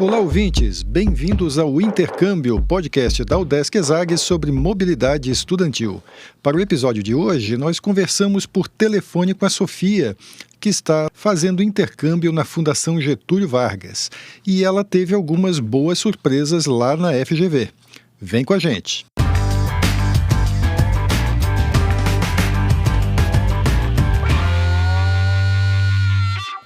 Olá, ouvintes! Bem-vindos ao Intercâmbio, podcast da UDESC ESAG sobre mobilidade estudantil. Para o episódio de hoje, nós conversamos por telefone com a Sofia, que está fazendo intercâmbio na Fundação Getúlio Vargas. E ela teve algumas boas surpresas lá na FGV. Vem com a gente!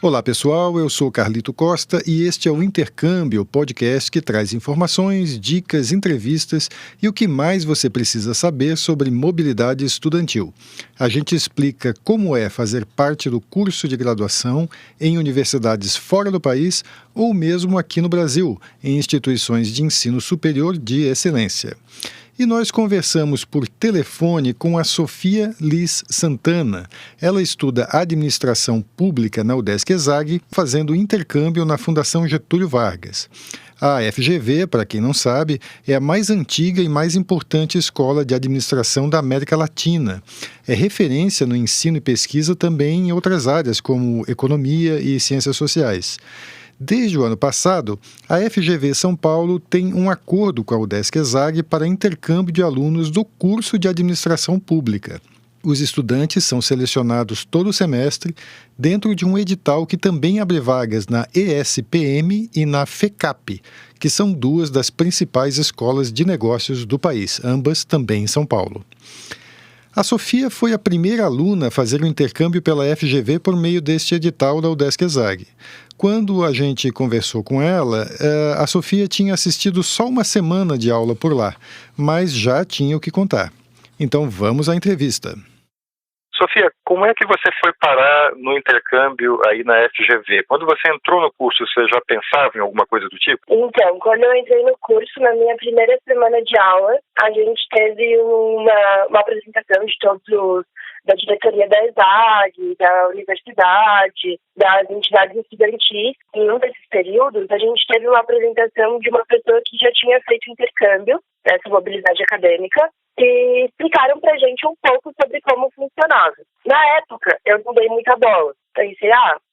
Olá pessoal, eu sou Carlito Costa e este é o Intercâmbio, podcast que traz informações, dicas, entrevistas e o que mais você precisa saber sobre mobilidade estudantil. A gente explica como é fazer parte do curso de graduação em universidades fora do país ou mesmo aqui no Brasil, em instituições de ensino superior de excelência. E nós conversamos por telefone com a Sofia Liz Santana. Ela estuda Administração Pública na UDESC ESAG, fazendo intercâmbio na Fundação Getúlio Vargas. A FGV, para quem não sabe, é a mais antiga e mais importante escola de administração da América Latina. É referência no ensino e pesquisa também em outras áreas, como economia e ciências sociais. Desde o ano passado, a FGV São Paulo tem um acordo com a UDESC ESAG para intercâmbio de alunos do curso de Administração Pública. Os estudantes são selecionados todo semestre dentro de um edital que também abre vagas na ESPM e na FECAP, que são duas das principais escolas de negócios do país, ambas também em São Paulo. A Sofia foi a primeira aluna a fazer o intercâmbio pela FGV por meio deste edital da UDESC ESAG. Quando a gente conversou com ela, a Sofia tinha assistido só uma semana de aula por lá, mas já tinha o que contar. Então vamos à entrevista. Sofia, como é que você foi parar no intercâmbio aí na FGV? Quando você entrou no curso, você já pensava em alguma coisa do tipo? Então, quando eu entrei no curso, na minha primeira semana de aula, a gente teve uma apresentação de da diretoria da ESAG, da universidade, das entidades estudantis. Em um desses períodos, a gente teve uma apresentação de uma pessoa que já tinha feito intercâmbio nessa mobilidade acadêmica e explicaram pra gente um pouco sobre como funcionava. Na época, eu não dei muita bola. Pensei,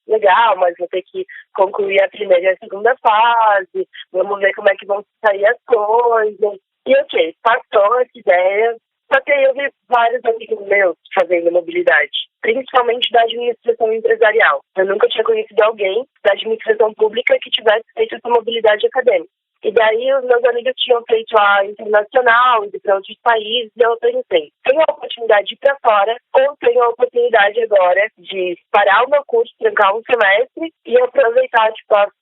legal, mas vou ter que concluir a primeira e a segunda fase, vamos ver como é que vão sair as coisas. E ok, passou essa ideia. Só que aí eu vi vários amigos meus fazendo mobilidade, principalmente da administração empresarial. Eu nunca tinha conhecido alguém da administração pública que tivesse feito essa mobilidade acadêmica. E daí os meus amigos tinham feito a internacional, ido para outros países, e eu pensei, tenho a oportunidade de ir para fora, ou tenho a oportunidade agora de parar o meu curso, trancar um semestre e aproveitar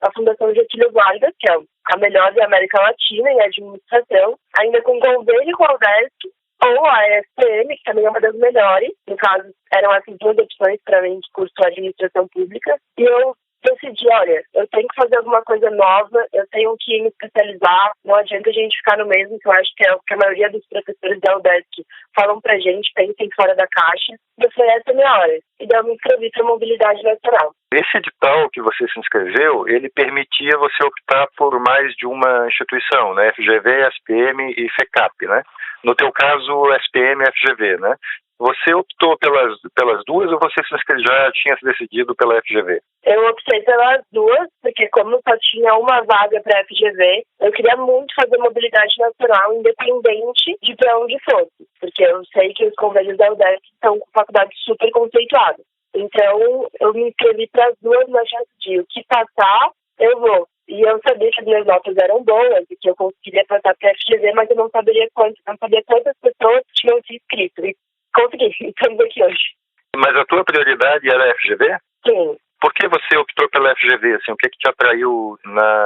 a Fundação Getúlio Vargas, que é a melhor da América Latina em administração, ainda com convênio com a UDESC, ou a ESPM, que também é uma das melhores. No caso, eram essas duas opções para mim de curso de administração pública. E eu decidi, olha, eu tenho que fazer alguma coisa nova, eu tenho que me especializar, não adianta a gente ficar no mesmo, que eu acho que é o que a maioria dos professores da UDESC falam pra gente, pensem fora da caixa. E eu falei, essa é a minha hora. E daí eu me inscrevi para mobilidade nacional. Esse edital que você se inscreveu, ele permitia você optar por mais de uma instituição, né? FGV, SPM e FECAP, né? No teu caso, SPM e FGV, né? Você optou pelas duas ou você já tinha se decidido pela FGV? Eu optei pelas duas, porque como só tinha uma vaga para a FGV, eu queria muito fazer mobilidade nacional, independente de para onde fosse. Porque eu sei que os convênios da UDESC são faculdades super conceituadas. Então, eu me inscrevi para as duas na chance de o que passar, eu vou. E eu sabia que as minhas notas eram boas e que eu conseguiria passar para a FGV, mas eu não sabia quantas pessoas tinham se inscrito. E consegui, estamos aqui hoje. Mas a tua prioridade era a FGV? Sim. Por que você optou pela FGV? Assim, o que te atraiu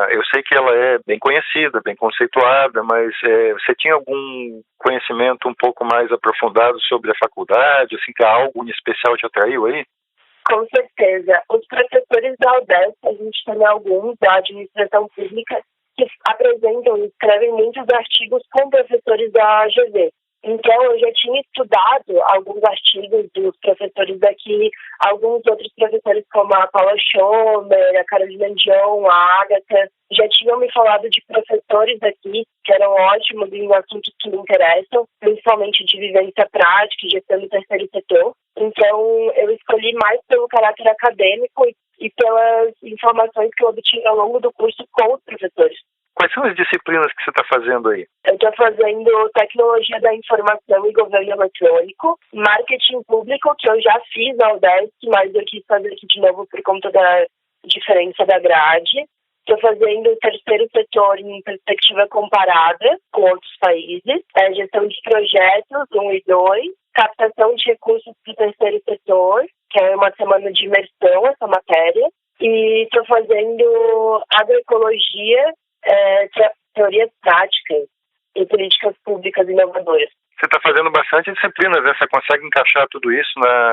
Eu sei que ela é bem conhecida, bem conceituada, mas você tinha algum conhecimento um pouco mais aprofundado sobre a faculdade? Assim, que algo em especial te atraiu aí? Com certeza. Os professores da UDESC, a gente tem alguns da administração pública que apresentam e escrevem muitos artigos com professores da GV. Então, eu já tinha estudado alguns artigos dos professores daqui, alguns outros professores como a Paula Schomer, a Carolina Dion, a Agatha, já tinham me falado de professores daqui que eram ótimos em assuntos que me interessam, principalmente de vivência prática e gestão do terceiro setor. Então, eu escolhi mais pelo caráter acadêmico e pelas informações que eu obtive ao longo do curso com os professores. Quais são as disciplinas que você está fazendo aí? Eu estou fazendo Tecnologia da Informação e Governo Eletrônico, Marketing Público, que eu já fiz na UDESC, mas eu quis fazer aqui de novo por conta da diferença da grade. Estou fazendo Terceiro Setor em perspectiva comparada com outros países, Gestão de Projetos 1 e 2, Captação de Recursos para o Terceiro Setor, que é uma semana de imersão essa matéria, e estou fazendo Agroecologia, Teorias Práticas e Políticas Públicas Inovadoras. Você está fazendo bastante disciplinas, né? Você consegue encaixar tudo isso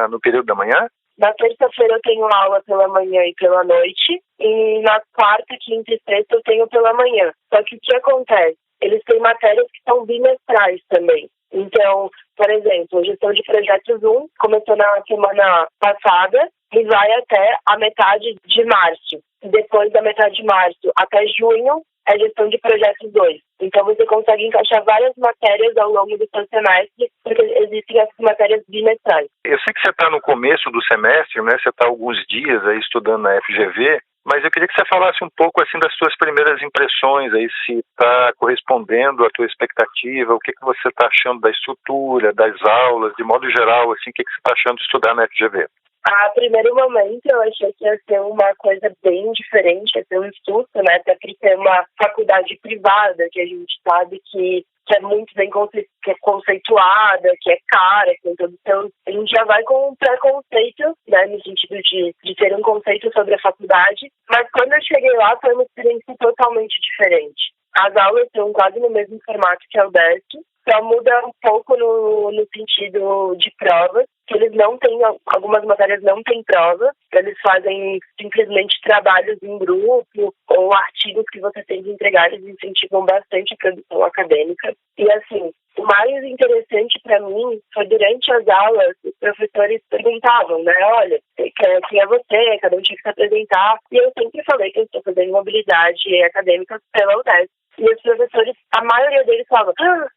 no período da manhã? Na terça-feira eu tenho aula pela manhã e pela noite, e na quarta, quinta e sexta eu tenho pela manhã. Só que o que acontece? Eles têm matérias que são bimestrais também. Então, por exemplo, Gestão de Projetos 1 começou na semana passada e vai até a metade de março. Depois da metade de março até junho é Gestão de Projetos 2. Então você consegue encaixar várias matérias ao longo do seu semestre, porque existem essas matérias bimestrais. Eu sei que você está no começo do semestre, né? Você está alguns dias aí estudando na FGV, mas eu queria que você falasse um pouco assim das suas primeiras impressões aí, se está correspondendo à tua expectativa, o que você está achando da estrutura, das aulas, de modo geral, assim, o que você está achando de estudar na FGV? A primeiro momento eu achei que ia ser uma coisa bem diferente, ia ser um susto, né? Até porque é uma faculdade privada que a gente sabe que é muito bem conceituada, que é cara, que tem todo o seu... A gente já vai com um preconceito, né? No sentido de ter um conceito sobre a faculdade. Mas quando eu cheguei lá foi uma experiência totalmente diferente. As aulas estão quase no mesmo formato que a UDESC, só muda um pouco no sentido de provas, que eles não têm, algumas matérias não têm prova, eles fazem simplesmente trabalhos em grupo ou artigos que você tem que entregar, eles incentivam bastante a produção acadêmica. E assim, o mais interessante para mim foi durante as aulas, os professores perguntavam, né, olha, quem é você, cada um tinha que se apresentar, e eu sempre falei que eu estou fazendo mobilidade acadêmica pela UDESC. E os professores, a maioria deles falavam,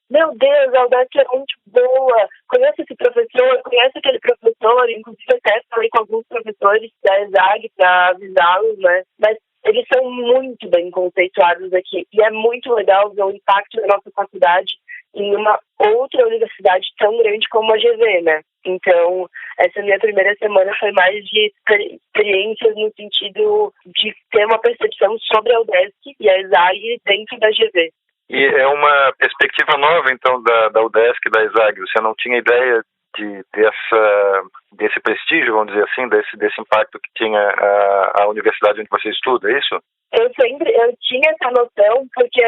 meu Deus, a UDESC é muito boa, conhece esse professor, conhece aquele professor, inclusive até falei com alguns professores da ESAG para avisá-los, né, mas eles são muito bem conceituados aqui, e é muito legal ver o impacto da nossa faculdade em uma outra universidade tão grande como a GV, né? Então, essa minha primeira semana foi mais de experiências no sentido de ter uma percepção sobre a UDESC e a ESAG dentro da GV. E é uma perspectiva nova, então, da UDESC e da ESAG. Você não tinha ideia desse prestígio, vamos dizer assim, desse impacto que tinha a universidade onde você estuda, é isso? Eu tinha essa noção porque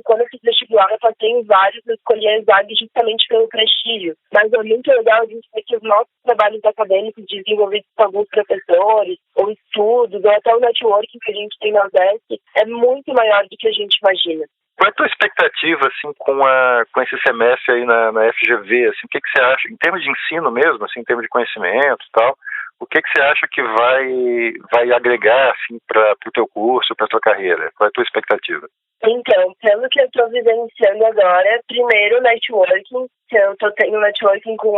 quando eu fiz vestibular, eu passei em vários, eu escolhi a ESAG justamente pelo prestígio. Mas é muito legal a gente ver que os nossos trabalhos acadêmicos desenvolvidos com alguns professores, ou estudos, ou até o networking que a gente tem na UDESC, é muito maior do que a gente imagina. Qual é a tua expectativa assim, com esse semestre aí na FGV? Assim, o que você acha, em termos de ensino mesmo, assim, em termos de conhecimento e tal, o que você acha que vai agregar assim, para o teu curso, para a tua carreira? Qual é a tua expectativa? Então, pelo que eu estou vivenciando agora, primeiro networking, que eu estou tendo networking com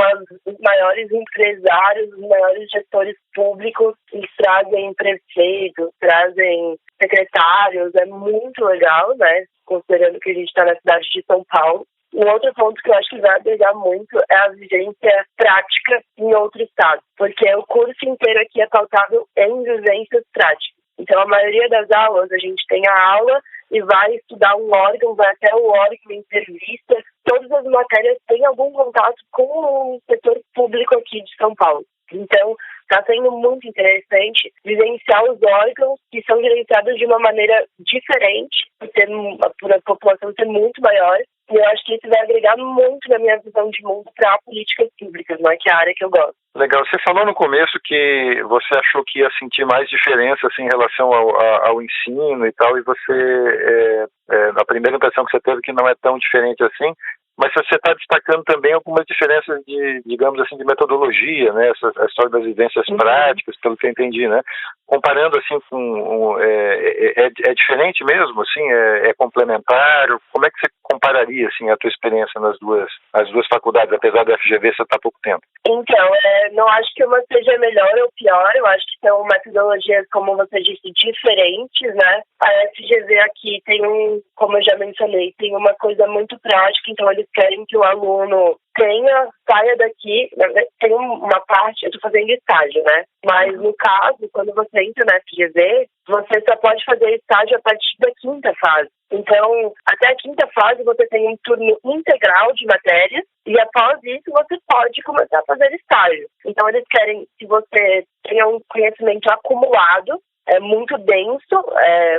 os maiores empresários, os maiores gestores públicos, que trazem prefeitos, trazem secretários, é muito legal, né? Considerando que a gente está na cidade de São Paulo. Um outro ponto que eu acho que vai agregar muito é a vivência prática em outro estado, porque o curso inteiro aqui é pautado em vivências práticas. Então, a maioria das aulas, a gente tem a aula e vai estudar um órgão, vai até o órgão, entrevista. Todas as matérias têm algum contato com o setor público aqui de São Paulo. Então, está sendo muito interessante vivenciar os órgãos que são gerenciados de uma maneira diferente, por a população ser muito maior. E eu acho que isso vai agregar muito na minha visão de mundo para políticas públicas, né, que é a área que eu gosto. Legal. Você falou no começo que você achou que ia sentir mais diferença assim, em relação ao ensino e tal, e você, a primeira impressão que você teve que não é tão diferente assim. Mas você está destacando também algumas diferenças de, digamos assim, de metodologia, né? A história das vivências práticas, pelo que eu entendi, né? Comparando assim com é diferente mesmo, assim, é complementar. Como é que você compararia assim a tua experiência nas as duas faculdades, apesar da FGV você estar há pouco tempo? Então, não acho que uma seja melhor ou pior, eu acho que são metodologias, como você disse, diferentes, né? A FGV aqui tem como eu já mencionei, tem uma coisa muito prática, então eles querem que o aluno saia daqui, tem uma parte, eu estou fazendo estágio, né? Mas no caso, quando você entra na FGV, você só pode fazer estágio a partir da 5ª fase. Então, até a 5ª fase você tem um turno integral de matérias e após isso você pode começar a fazer estágio. Então, eles querem que você tenha um conhecimento acumulado, muito denso,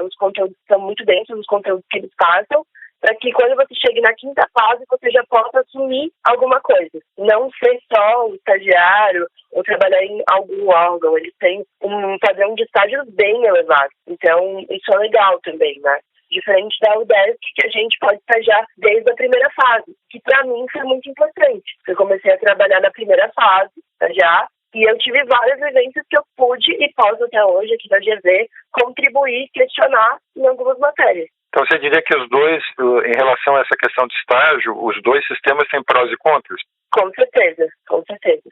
os conteúdos são muito densos, os conteúdos que eles passam, para que quando você chegue na 5ª fase, você já possa assumir alguma coisa. Não ser só um estagiário ou trabalhar em algum órgão. Eles têm um padrão de estágios bem elevado. Então, isso é legal também, né? Diferente da UDESC, que a gente pode estagiar desde a 1ª fase, que para mim foi muito importante. Eu comecei a trabalhar na 1ª fase, estagiar, e eu tive várias vivências que eu pude e posso até hoje, aqui na GV, contribuir, questionar em algumas matérias. Então você diria que os dois, em relação a essa questão de estágio, os dois sistemas têm prós e contras? Com certeza, com certeza.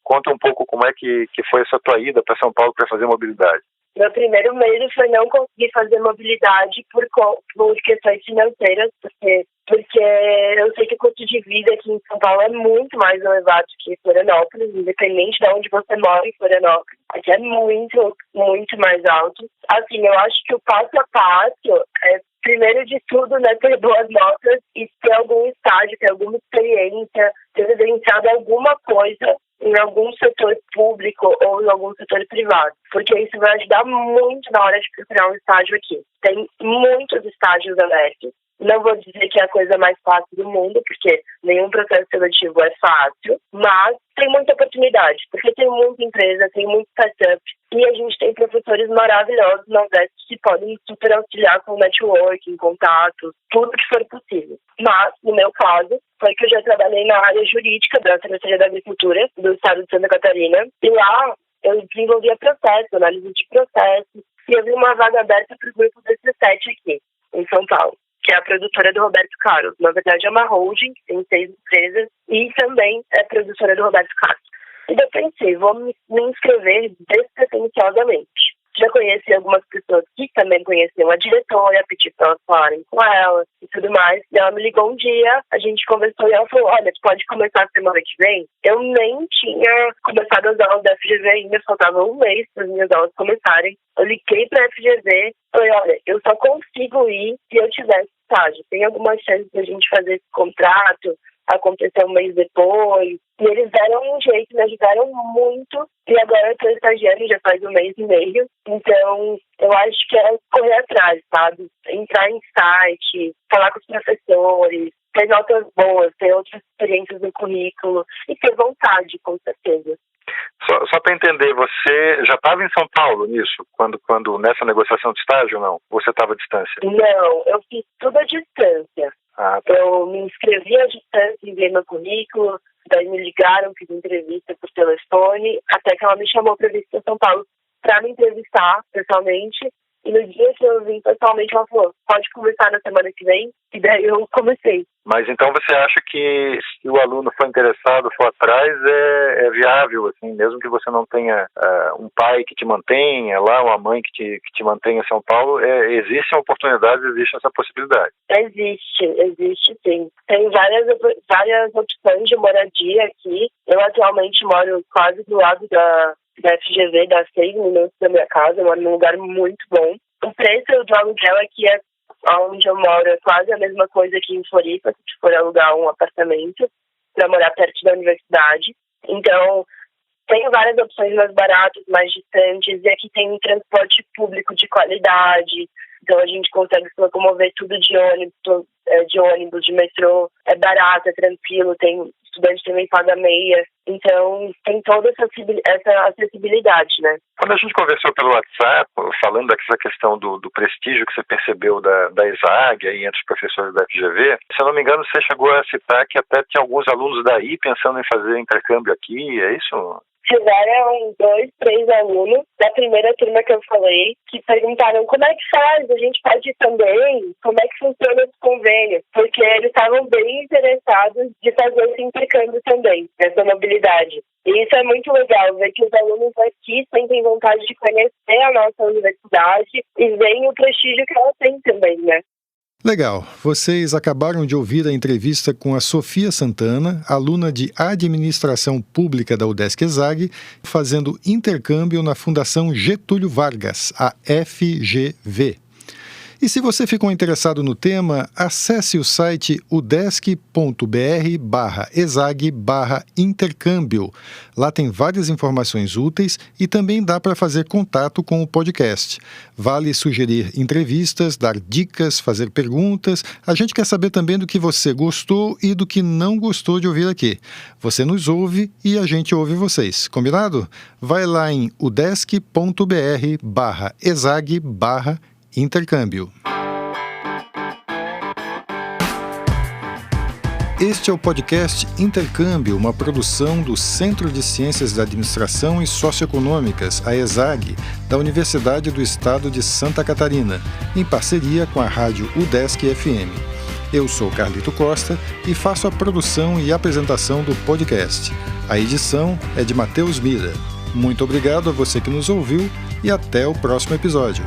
Conta um pouco como é que foi essa tua ida para São Paulo para fazer mobilidade. Meu primeiro medo foi não conseguir fazer mobilidade por questões financeiras, porque eu sei que o custo de vida aqui em São Paulo é muito mais elevado que em Florianópolis, independente de onde você mora em Florianópolis. Aqui é muito, muito mais alto. Assim, eu acho que o passo a passo é, primeiro de tudo, né, ter boas notas e ter algum estágio, ter alguma experiência, ter vivenciado alguma coisa em algum setor público ou em algum setor privado, porque isso vai ajudar muito na hora de procurar um estágio aqui. Tem muitos estágios abertos. Não vou dizer que é a coisa mais fácil do mundo, porque nenhum processo seletivo é fácil, mas tem muita oportunidade, porque tem muita empresa, tem muito startup, e a gente tem professores maravilhosos na UDESC que podem super auxiliar com networking, contatos, tudo que for possível. Mas, no meu caso, foi que eu já trabalhei na área jurídica da Secretaria da Agricultura do Estado de Santa Catarina, e lá eu desenvolvia processo, análise de processos, e eu vi uma vaga aberta para o grupo 17 aqui, em São Paulo, que é a produtora do Roberto Carlos. Na verdade, é uma holding, que tem 6 empresas, e também é produtora do Roberto Carlos. E eu pensei, vou me inscrever despretensiosamente. Já conheci algumas pessoas que também conheciam a diretora, pedi para elas falarem com ela e tudo mais. E ela me ligou um dia, a gente conversou e ela falou, olha, tu pode começar a semana que vem? Eu nem tinha começado as aulas da FGV ainda, faltava um mês para as minhas aulas começarem. Eu liguei para a FGV, falei, olha, eu só consigo ir se eu tivesse estágio. Tem alguma chance de a gente fazer esse contrato acontecer um mês depois? E eles deram um jeito, me ajudaram muito. E agora eu estou estagiando já faz 1 mês e meio. Então, eu acho que é correr atrás, sabe? Entrar em site, falar com os professores, ter notas boas, ter outras experiências no currículo e ter vontade, com certeza. Só para entender, você já estava em São Paulo nisso, quando nessa negociação de estágio ou não? Você estava à distância? Não, eu fiz tudo à distância. Ah, tá. Eu me inscrevi à distância, enviei meu currículo, daí me ligaram, fiz entrevista por telefone, até que ela me chamou para vir para São Paulo para me entrevistar pessoalmente. E no dia que eu vim pessoalmente, ela falou, pode começar na semana que vem, e daí eu comecei. Mas então você acha que se o aluno for interessado, for atrás, é viável, assim, mesmo que você não tenha um pai que te mantenha lá, uma mãe que te mantenha em São Paulo, existem oportunidades, existe essa possibilidade? Existe sim. Tem várias opções de moradia aqui. Eu atualmente moro quase do lado da FGV, dá 6 minutos da minha casa, eu moro num lugar muito bom. O preço do aluguel aqui onde eu moro é quase a mesma coisa que em Floripa, se for alugar um apartamento para morar perto da universidade. Então, tem várias opções mais baratas, mais distantes, e aqui tem um transporte público de qualidade, então a gente consegue se locomover tudo de ônibus, de metrô, é barato, é tranquilo, tem estudante também paga meia. Então, tem toda essa acessibilidade, né? Quando a gente conversou pelo WhatsApp, falando dessa questão do prestígio que você percebeu da ESAG aí entre os professores da FGV, se eu não me engano, você chegou a citar que até tinha alguns alunos daí pensando em fazer intercâmbio aqui, é isso? Tiveram 2, 3 alunos da primeira turma que eu falei que perguntaram como é que faz, a gente pode ir também, como é que funciona esse convênio, porque eles estavam bem interessados de fazer esse intercâmbio também, nessa mobilidade. E isso é muito legal, ver que os alunos aqui sentem vontade de conhecer a nossa universidade e veem o prestígio que ela tem também, né? Legal, vocês acabaram de ouvir a entrevista com a Sofia Santana, aluna de Administração Pública da UDESC-ESAG, fazendo intercâmbio na Fundação Getúlio Vargas, a FGV. E se você ficou interessado no tema, acesse o site udesc.br/esag/intercâmbio. Lá tem várias informações úteis e também dá para fazer contato com o podcast. Vale sugerir entrevistas, dar dicas, fazer perguntas. A gente quer saber também do que você gostou e do que não gostou de ouvir aqui. Você nos ouve e a gente ouve vocês. Combinado? Vai lá em udesc.br/esag/intercâmbio. Este é o podcast Intercâmbio, uma produção do Centro de Ciências da Administração e Socioeconômicas, a ESAG, da Universidade do Estado de Santa Catarina, em parceria com a rádio UDESC FM. Eu sou Carlito Costa e faço a produção e apresentação do podcast. A edição é de Matheus Mira. Muito obrigado a você que nos ouviu e até o próximo episódio.